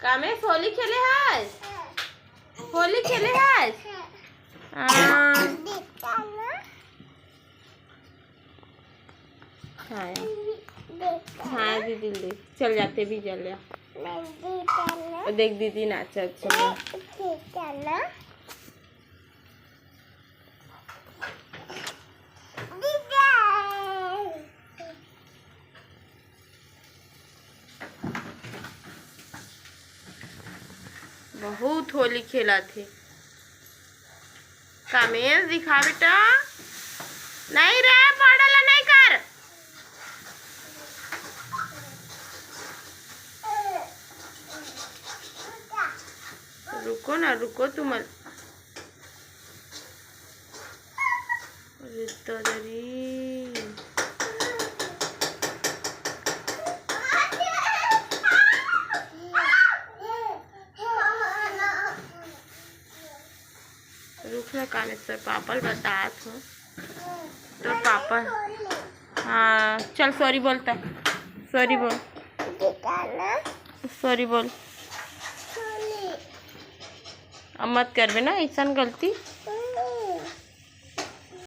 कामेश होली खेले आज, होली खेले आज। हाँ दीदी ले चल जाते भी चल जा। देख दीदी नाचा अच्छा बहुत होली खेला थे। कामेश दिखा बेटा, नहीं रे पढ़ला नहीं कर। रुको ना रुको तुम। रुकना कामेश सर पापा बतात हो तो पापा। हाँ चल सॉरी बोलता, सॉरी बोल, सॉरी बोल। अब मत करबे ना ऐसा गलती।